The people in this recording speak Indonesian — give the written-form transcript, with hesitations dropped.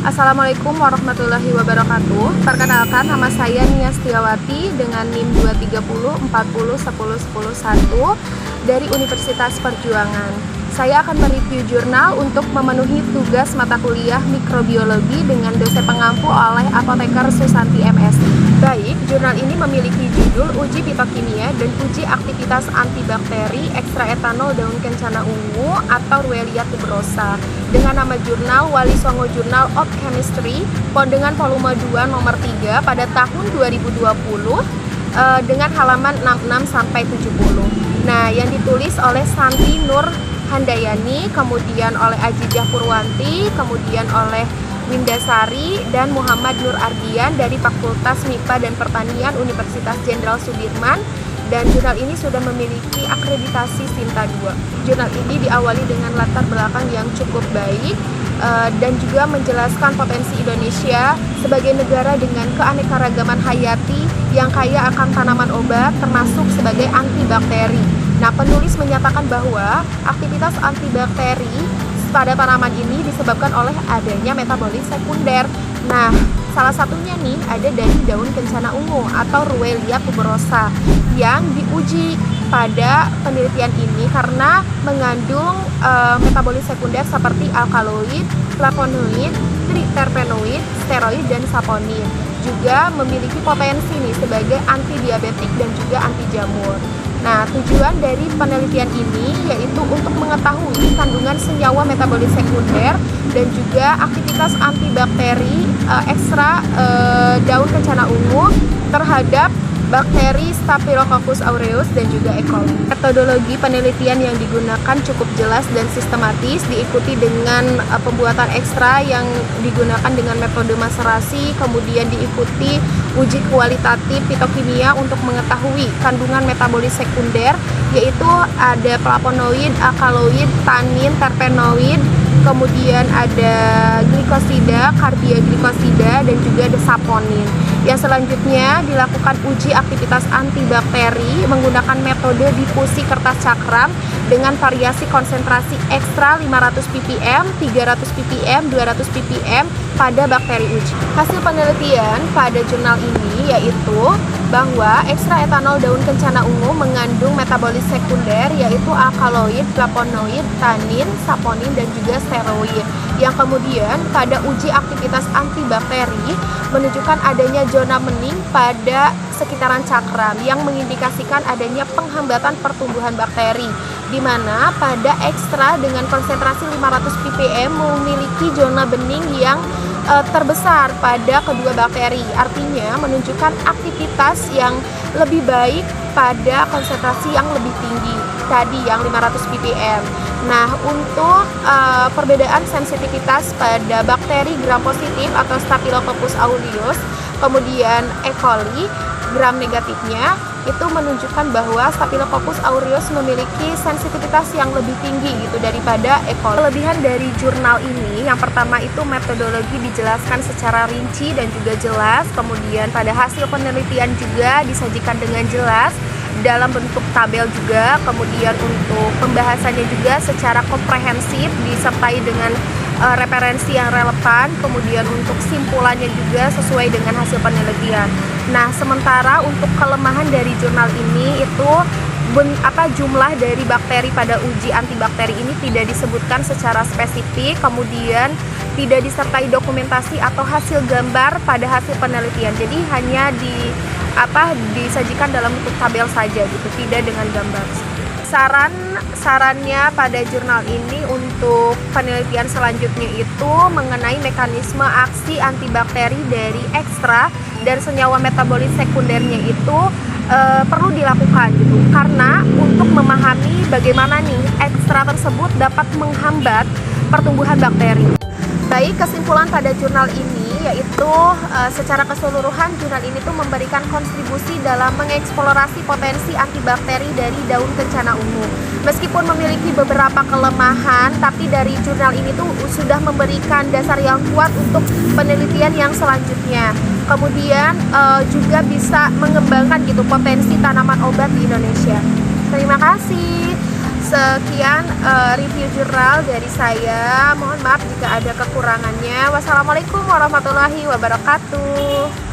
Assalamualaikum warahmatullahi wabarakatuh. Perkenalkan, nama saya Nia Setiawati dengan NIM 230401011 dari Universitas Perjuangan. Saya akan mereview jurnal untuk memenuhi tugas mata kuliah mikrobiologi dengan dosen pengampu oleh Apoteker Susanti MSI. Baik, jurnal ini memiliki judul Uji Fitokimia dan Uji Aktivitas Antibakteri Ekstra Etanol Daun Kencana Ungu atau Ruellia tuberosa dengan nama jurnal Wali Songo Journal of Chemistry dengan volume 2 nomor 3 pada tahun 2020 dengan halaman 66-70. Nah, yang ditulis oleh Santi Nur Handayani, kemudian oleh Ajijah Purwanti, kemudian oleh Windasari dan Muhammad Nur Ardian dari Fakultas MIPA dan Pertanian Universitas Jenderal Sudirman. Dan jurnal ini sudah memiliki akreditasi Sinta 2. Jurnal ini diawali dengan latar belakang yang cukup baik dan juga menjelaskan potensi Indonesia sebagai negara dengan keanekaragaman hayati yang kaya akan tanaman obat termasuk sebagai antibakteri. Nah, penulis menyatakan bahwa aktivitas antibakteri pada tanaman ini disebabkan oleh adanya metabolit sekunder. Nah, salah satunya nih ada dari daun kencana ungu atau Ruellia tuberosa yang diuji pada penelitian ini karena mengandung metabolit sekunder seperti alkaloid, flavonoid, triterpenoid, steroid, dan saponin. Juga memiliki potensi nih sebagai antidiabetik dan juga anti jamur. Nah, tujuan dari penelitian ini yaitu untuk mengetahui kandungan senyawa metabolit sekunder dan juga aktivitas antibakteri ekstra daun kencana ungu terhadap bakteri Staphylococcus aureus dan juga E. coli. Metodologi penelitian yang digunakan cukup jelas dan sistematis, diikuti dengan pembuatan ekstra yang digunakan dengan metode maserasi, kemudian diikuti uji kualitatif fitokimia untuk mengetahui kandungan metabolit sekunder, yaitu ada flavonoid, alkaloid, tanin, terpenoid, kemudian ada glikosida, kardiaglikosida, dan juga ada saponin. Yang selanjutnya dilakukan uji aktivitas antibakteri menggunakan metode difusi kertas cakram dengan variasi konsentrasi ekstra 500 ppm, 300 ppm, 200 ppm pada bakteri uji. Hasil penelitian pada jurnal ini yaitu bahwa ekstra etanol daun kencana ungu mengandung metabolit sekunder yaitu alkaloid, flavonoid, tanin, saponin, dan juga steroid. Yang kemudian pada uji aktivitas antibakteri menunjukkan adanya zona bening pada sekitaran cakram yang mengindikasikan adanya penghambatan pertumbuhan bakteri, di mana pada ekstra dengan konsentrasi 500 ppm memiliki zona bening yang terbesar pada kedua bakteri, artinya menunjukkan aktivitas yang lebih baik pada konsentrasi yang lebih tinggi tadi yang 500 ppm. Nah, untuk perbedaan sensitivitas pada bakteri gram positif atau Staphylococcus aureus, kemudian E. coli gram negatifnya itu menunjukkan bahwa Staphylococcus aureus memiliki sensitivitas yang lebih tinggi gitu daripada E. coli. Kelebihan dari jurnal ini yang pertama itu metodologi dijelaskan secara rinci dan juga jelas, kemudian pada hasil penelitian juga disajikan dengan jelas dalam bentuk tabel juga, kemudian untuk pembahasannya juga secara komprehensif disertai dengan referensi yang relevan, kemudian untuk simpulannya juga sesuai dengan hasil penelitian. Nah, sementara untuk kelemahan dari jurnal ini itu jumlah dari bakteri pada uji antibakteri ini tidak disebutkan secara spesifik, kemudian tidak disertai dokumentasi atau hasil gambar pada hasil penelitian. Jadi hanya disajikan dalam bentuk tabel saja gitu, tidak dengan gambar. Sarannya pada jurnal ini untuk penelitian selanjutnya itu mengenai mekanisme aksi antibakteri dari ekstra dan senyawa metabolit sekundernya itu perlu dilakukan gitu, karena untuk memahami bagaimana nih ekstra tersebut dapat menghambat pertumbuhan bakteri. Baik, kesimpulan pada jurnal ini yaitu secara keseluruhan jurnal ini tuh memberikan kontribusi dalam mengeksplorasi potensi antibakteri dari daun kencana ungu. Meskipun memiliki beberapa kelemahan, tapi dari jurnal ini tuh sudah memberikan dasar yang kuat untuk penelitian yang selanjutnya. Kemudian juga bisa mengembangkan gitu potensi tanaman obat di Indonesia. Terima kasih. Sekian review jurnal dari saya. Mohon maaf jika ada kekurangannya. Wassalamualaikum warahmatullahi wabarakatuh.